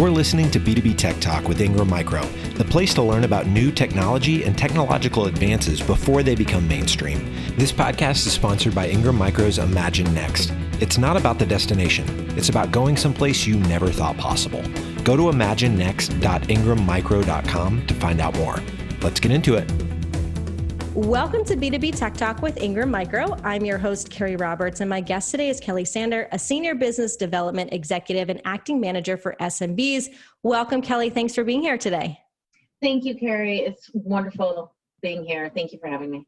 You're listening to B2B Tech Talk with Ingram Micro, the place to learn about new technology and technological advances before they become mainstream. This podcast is sponsored by Ingram Micro's Imagine Next. It's not about the destination. It's about going someplace you never thought possible. Go to imaginenext.ingrammicro.com to find out more. Let's get into it. Welcome to B2B Tech Talk with Ingram Micro. I'm your host, Keri Roberts, and my guest today is Kelly Sander, a Senior Business Development Executive and Acting Manager for SMBs. Welcome, Kelly. Thanks for being here today. Thank you, Keri. It's wonderful being here. Thank you for having me.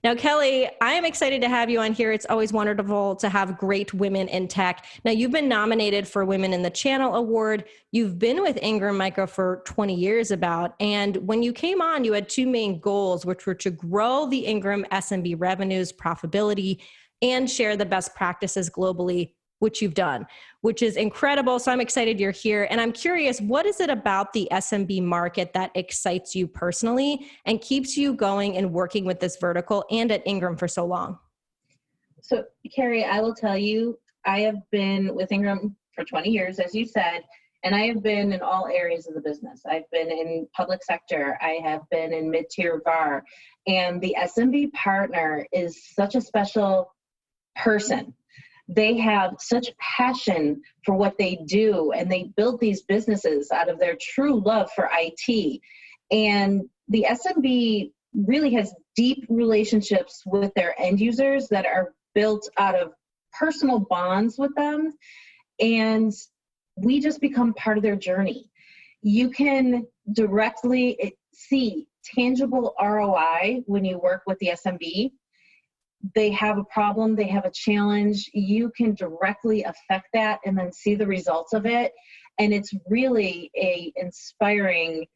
Now, Kelly, I am excited to have you on here. It's always wonderful to have great women in tech. Now, you've been nominated for Women in the Channel Award. You've been with Ingram Micro for 20 years about, and when you came on, you had two main goals, which were to grow the Ingram SMB revenues, profitability, and share the best practices globally, which you've done, which is incredible. So I'm excited you're here. And I'm curious, what is it about the SMB market that excites you personally and keeps you going and working with this vertical and at Ingram for so long? So, Keri, I will tell you, I have been with Ingram for 20 years, as you said, and I have been in all areas of the business. I've been in public sector. I have been in mid-tier VAR. And the SMB partner is such a special person. They have such passion for what they do, and they build these businesses out of their true love for IT. And the SMB really has deep relationships with their end users that are built out of personal bonds with them. And we just become part of their journey. You can directly see tangible ROI when you work with the SMB. They have a problem, they have a challenge, you can directly affect that and then see the results of it. And it's really an inspiring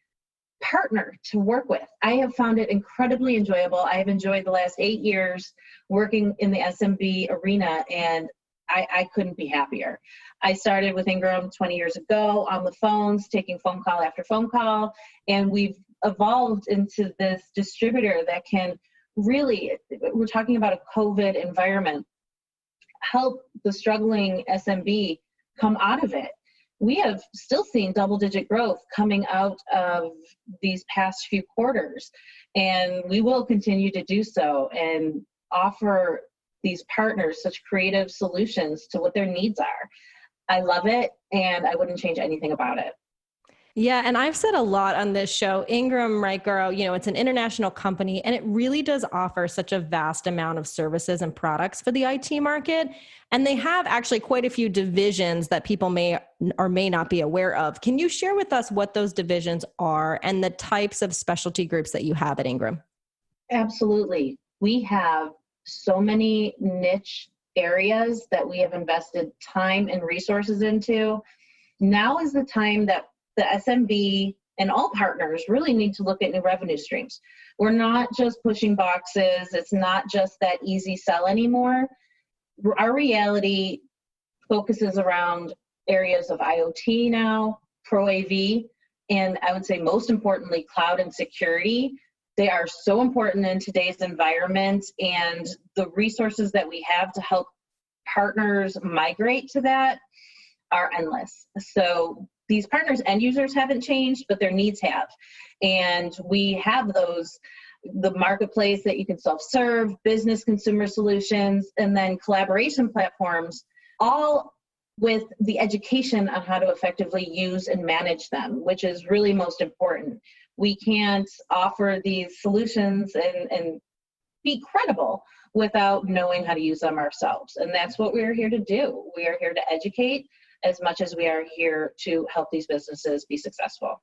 partner to work with. I have found it incredibly enjoyable. I have enjoyed the last 8 years working in the SMB arena, and I couldn't be happier. I started with Ingram 20 years ago on the phones, taking phone call after phone call, and we've evolved into this distributor that can really, we're talking about a COVID environment, help the struggling SMB come out of it. We have still seen double-digit growth coming out of these past few quarters, and we will continue to do so and offer these partners such creative solutions to what their needs are. I love it, and I wouldn't change anything about it. Yeah, and I've said a lot on this show, Ingram Micro, it's an international company, and it really does offer such a vast amount of services and products for the IT market. And they have actually quite a few divisions that people may or may not be aware of. Can you share with us what those divisions are and the types of specialty groups that you have at Ingram? Absolutely. We have so many niche areas that we have invested time and resources into. Now is the time that the SMB and all partners really need to look at new revenue streams. We're not just pushing boxes. It's not just that easy sell anymore. Our reality focuses around areas of IoT now, Pro AV, and I would say most importantly, cloud and security. They are so important in today's environment, and the resources that we have to help partners migrate to that are endless. So these partners' end users haven't changed, but their needs have. And we have the marketplace that you can self-serve, business consumer solutions, and then collaboration platforms, all with the education on how to effectively use and manage them, which is really most important. We can't offer these solutions and be credible without knowing how to use them ourselves. And that's what we're here to do. We are here to educate as much as we are here to help these businesses be successful.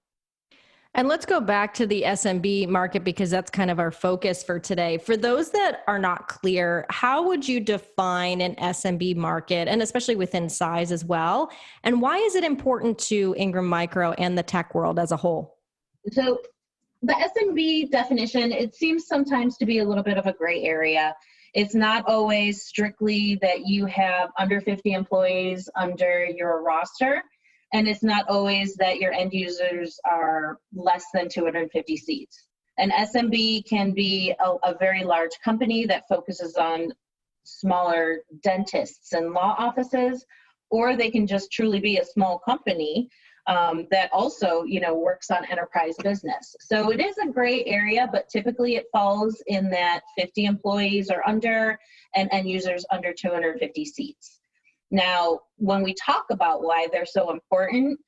And let's go back to the SMB market because that's kind of our focus for today. For those that are not clear, how would you define an SMB market, and especially within size as well? And why is it important to Ingram Micro and the tech world as a whole? So the SMB definition, it seems sometimes to be a little bit of a gray area. It's not always strictly that you have under 50 employees under your roster, and it's not always that your end users are less than 250 seats. An SMB can be a very large company that focuses on smaller dentists and law offices, or they can just truly be a small company that also, works on enterprise business. So it is a gray area, but typically it falls in that 50 employees or under and end users under 250 seats. Now, when we talk about why they're so important,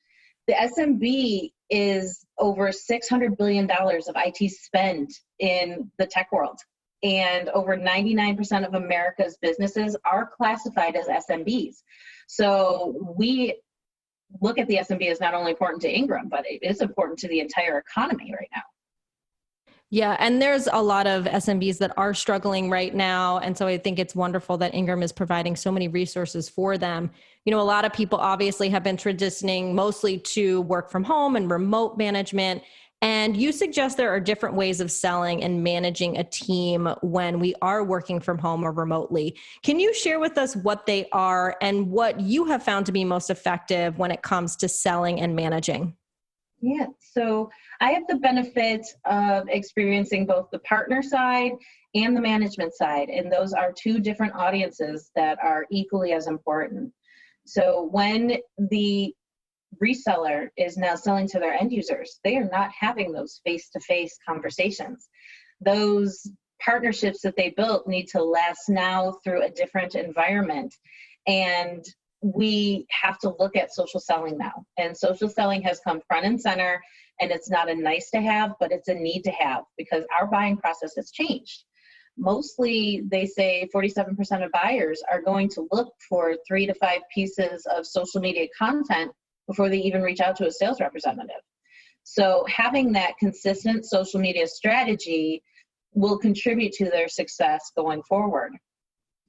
the SMB is over $600 billion of IT spend in the tech world. And over 99% of America's businesses are classified as SMBs. So we look at the SMB as not only important to Ingram, but it is important to the entire economy right now. Yeah, and there's a lot of SMBs that are struggling right now. And so I think it's wonderful that Ingram is providing so many resources for them. A lot of people obviously have been transitioning mostly to work from home and remote management. And you suggest there are different ways of selling and managing a team when we are working from home or remotely. Can you share with us what they are and what you have found to be most effective when it comes to selling and managing? Yeah, so I have the benefit of experiencing both the partner side and the management side, and those are two different audiences that are equally as important. So when the reseller is now selling to their end users, they are not having those face-to-face conversations. Those partnerships that they built need to last now through a different environment. And we have to look at social selling now. And social selling has come front and center, and it's not a nice to have, but it's a need to have because our buying process has changed. Mostly, they say 47% of buyers are going to look for 3 to 5 pieces of social media content before they even reach out to a sales representative. So having that consistent social media strategy will contribute to their success going forward.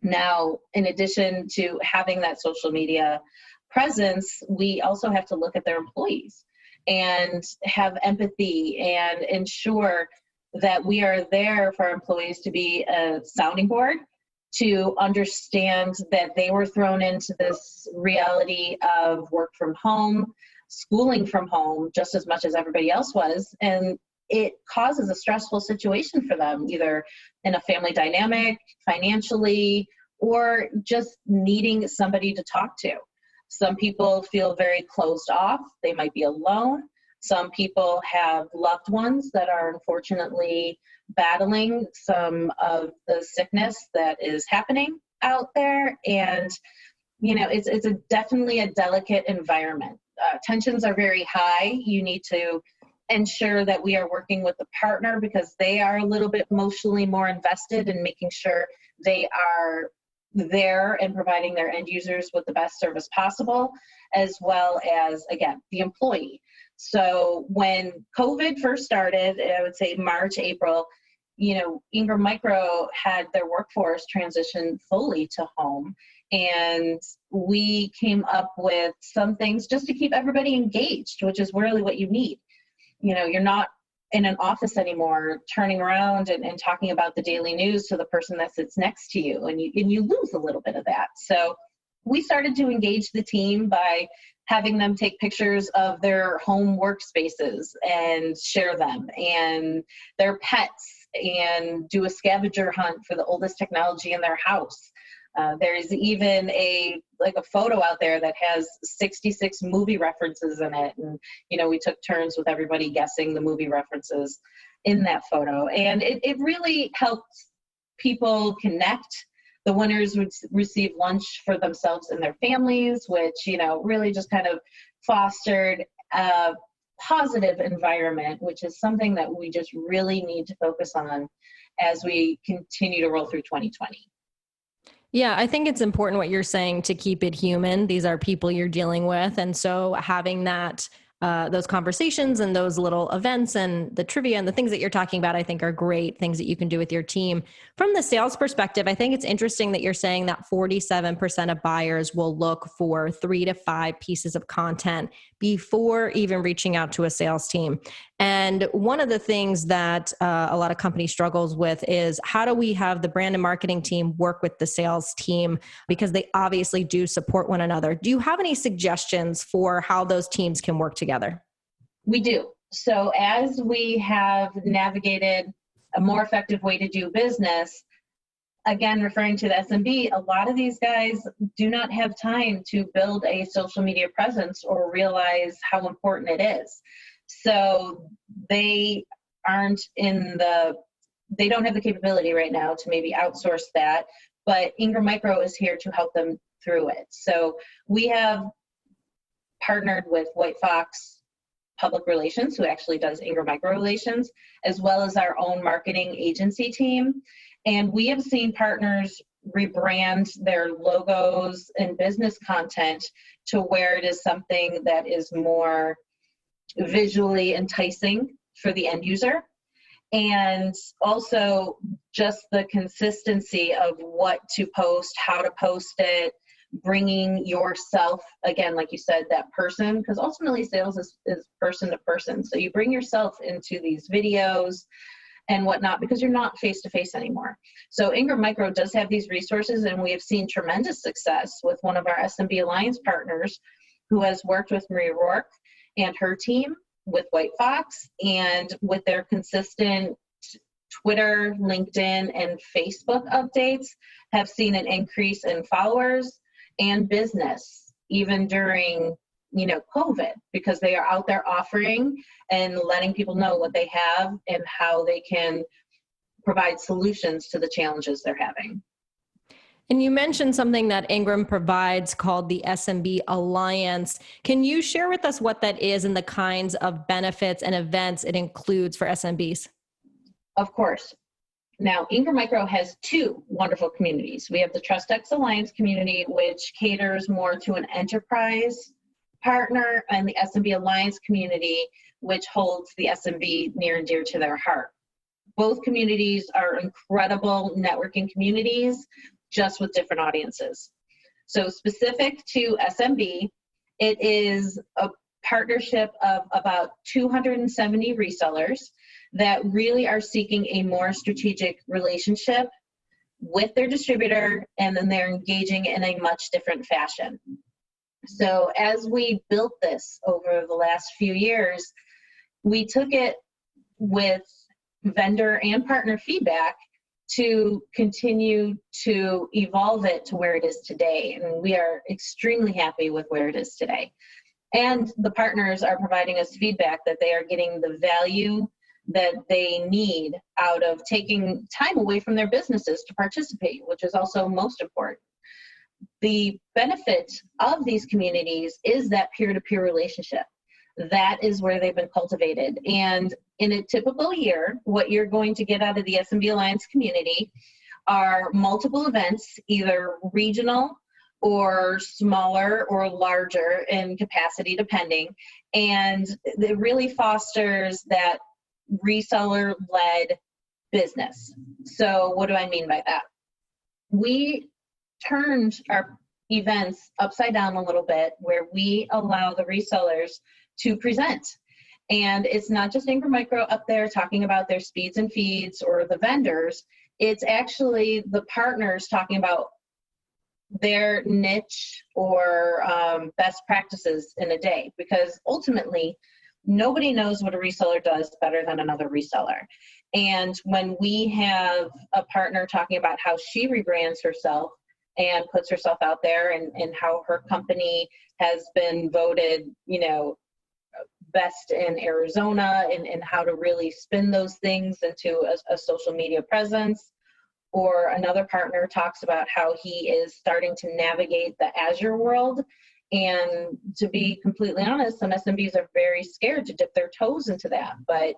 Now, in addition to having that social media presence, we also have to look at their employees and have empathy and ensure that we are there for our employees to be a sounding board, to understand that they were thrown into this reality of work from home, schooling from home, just as much as everybody else was. And it causes a stressful situation for them, either in a family dynamic, financially, or just needing somebody to talk to. Some people feel very closed off. They might be alone. Some people have loved ones that are unfortunately battling some of the sickness that is happening out there. And, it's definitely a delicate environment. Tensions are very high. You need to ensure that we are working with the partner because they are a little bit emotionally more invested in making sure they are there and providing their end users with the best service possible, as well as, again, the employee. So when COVID first started, I would say March, April, Ingram Micro had their workforce transition fully to home. And we came up with some things just to keep everybody engaged, which is really what you need. You're not in an office anymore turning around and talking about the daily news to the person that sits next to you, and you lose a little bit of that. So we started to engage the team by having them take pictures of their home workspaces and share them, and their pets, and do a scavenger hunt for the oldest technology in their house. There's even a photo out there that has 66 movie references in it. And, we took turns with everybody guessing the movie references in that photo. And it really helped people connect. The winners would receive lunch for themselves and their families, which, really just kind of fostered a positive environment, which is something that we just really need to focus on as we continue to roll through 2020. Yeah, I think it's important what you're saying to keep it human. These are people you're dealing with. And so having that, those conversations and those little events and the trivia and the things that you're talking about, I think are great things that you can do with your team. From the sales perspective, I think it's interesting that you're saying that 47% of buyers will look for 3 to 5 pieces of content before even reaching out to a sales team. And one of the things that a lot of companies struggles with is how do we have the brand and marketing team work with the sales team, because they obviously do support one another. Do you have any suggestions for how those teams can work together? We do. So as we have navigated a more effective way to do business, again, referring to the SMB, a lot of these guys do not have time to build a social media presence or realize how important it is. So they they don't have the capability right now to maybe outsource that, but Ingram Micro is here to help them through it. So we have partnered with White Fox Public Relations, who actually does Ingram Micro Relations, as well as our own marketing agency team. And we have seen partners rebrand their logos and business content to where it is something that is more visually enticing for the end user. And also just the consistency of what to post, how to post it, bringing yourself, again, like you said, that person, because ultimately sales is person to person. So you bring yourself into these videos and whatnot because you're not face-to-face anymore. So Ingram Micro does have these resources, and we have seen tremendous success with one of our SMB Alliance partners who has worked with Maria Rourke and her team with White Fox, and with their consistent Twitter, LinkedIn, and Facebook updates have seen an increase in followers and business, even during COVID, because they are out there offering and letting people know what they have and how they can provide solutions to the challenges they're having. And you mentioned something that Ingram provides called the SMB Alliance. Can you share with us what that is and the kinds of benefits and events it includes for SMBs? Of course. Now, Ingram Micro has two wonderful communities. We have the TrustX Alliance community, which caters more to an enterprise partner, and the SMB Alliance community, which holds the SMB near and dear to their heart. Both communities are incredible networking communities, just with different audiences. So specific to SMB, it is a partnership of about 270 resellers that really are seeking a more strategic relationship with their distributor, and then they're engaging in a much different fashion. So as we built this over the last few years, we took it with vendor and partner feedback to continue to evolve it to where it is today. And we are extremely happy with where it is today. And the partners are providing us feedback that they are getting the value that they need out of taking time away from their businesses to participate, which is also most important. The benefit of these communities is that peer-to-peer relationship. That is where they've been cultivated. And in a typical year, what you're going to get out of the SMB Alliance community are multiple events, either regional or smaller or larger in capacity, depending. And it really fosters that reseller-led business. So what do I mean by that? We turned our events upside down a little bit, where we allow the resellers to present. And it's not just Ingram Micro up there talking about their speeds and feeds or the vendors. It's actually the partners talking about their niche or best practices in a day, because ultimately nobody knows what a reseller does better than another reseller. And when we have a partner talking about how she rebrands herself and puts herself out there, and how her company has been voted, best in Arizona, and how to really spin those things into a social media presence. Or another partner talks about how he is starting to navigate the Azure world. And to be completely honest, some SMBs are very scared to dip their toes into that. But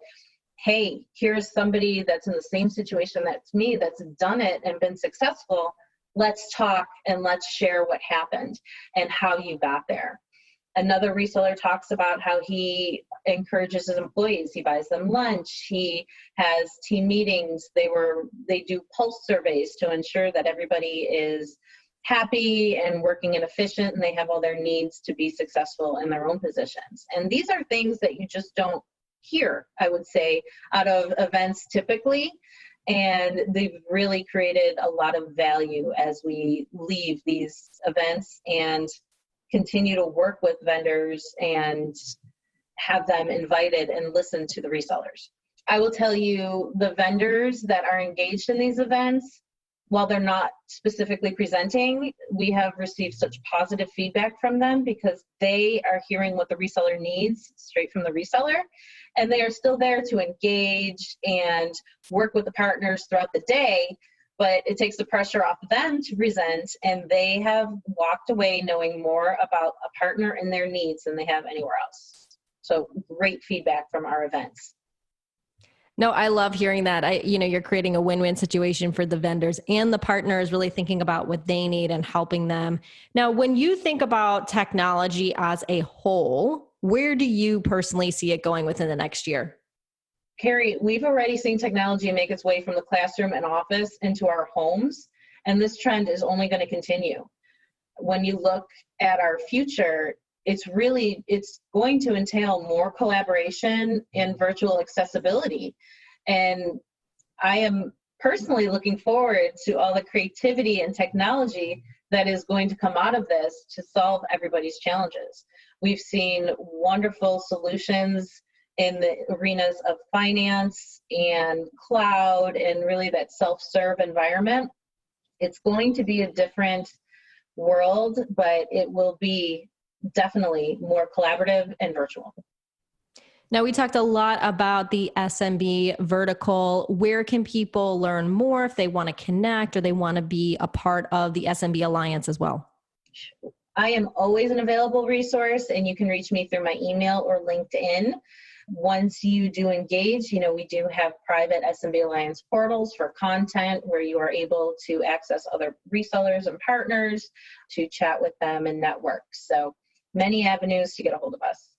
hey, here's somebody that's in the same situation that's me, that's done it and been successful. Let's talk and let's share what happened and how you got there. Another reseller talks about how he encourages his employees. He buys them lunch. He has team meetings. They do pulse surveys to ensure that everybody is happy and working and efficient, and they have all their needs to be successful in their own positions. And these are things that you just don't hear, I would say, out of events typically. And they've really created a lot of value as we leave these events and continue to work with vendors and have them invited and listen to the resellers. I will tell you, the vendors that are engaged in these events while they're not specifically presenting, we have received such positive feedback from them because they are hearing what the reseller needs straight from the reseller. And they are still there to engage and work with the partners throughout the day, but it takes the pressure off them to present, and they have walked away knowing more about a partner and their needs than they have anywhere else. So great feedback from our events. No, I love hearing that. You're creating a win-win situation for the vendors and the partners, really thinking about what they need and helping them. Now, when you think about technology as a whole, where do you personally see it going within the next year? Keri, we've already seen technology make its way from the classroom and office into our homes, and this trend is only going to continue. When you look at our future, it's going to entail more collaboration and virtual accessibility. And I am personally looking forward to all the creativity and technology that is going to come out of this to solve everybody's challenges. We've seen wonderful solutions in the arenas of finance and cloud and really that self-serve environment. It's going to be a different world, but it will be definitely more collaborative and virtual. Now, we talked a lot about the SMB vertical. Where can people learn more if they want to connect or they want to be a part of the SMB Alliance as well? I am always an available resource, and you can reach me through my email or LinkedIn. Once you do engage, we do have private SMB Alliance portals for content where you are able to access other resellers and partners to chat with them and network. So many avenues to get a hold of us.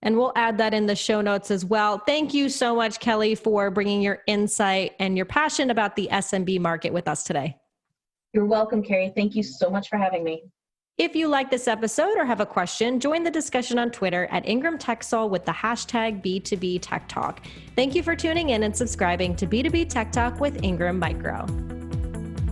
And we'll add that in the show notes as well. Thank you so much, Kelly, for bringing your insight and your passion about the SMB market with us today. You're welcome, Keri. Thank you so much for having me. If you like this episode or have a question, join the discussion on Twitter at Ingram TechSol with the hashtag B2B Tech Talk. Thank you for tuning in and subscribing to B2B Tech Talk with Ingram Micro.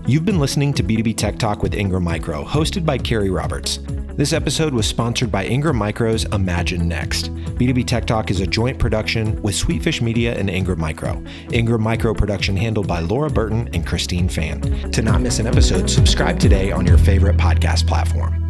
You've been listening to B2B Tech Talk with Ingram Micro, hosted by Keri Roberts. This episode was sponsored by Ingram Micro's Imagine Next. B2B Tech Talk is a joint production with Sweetfish Media and Ingram Micro. Ingram Micro production handled by Laura Burton and Christine Fan. To not miss an episode, subscribe today on your favorite podcast platform.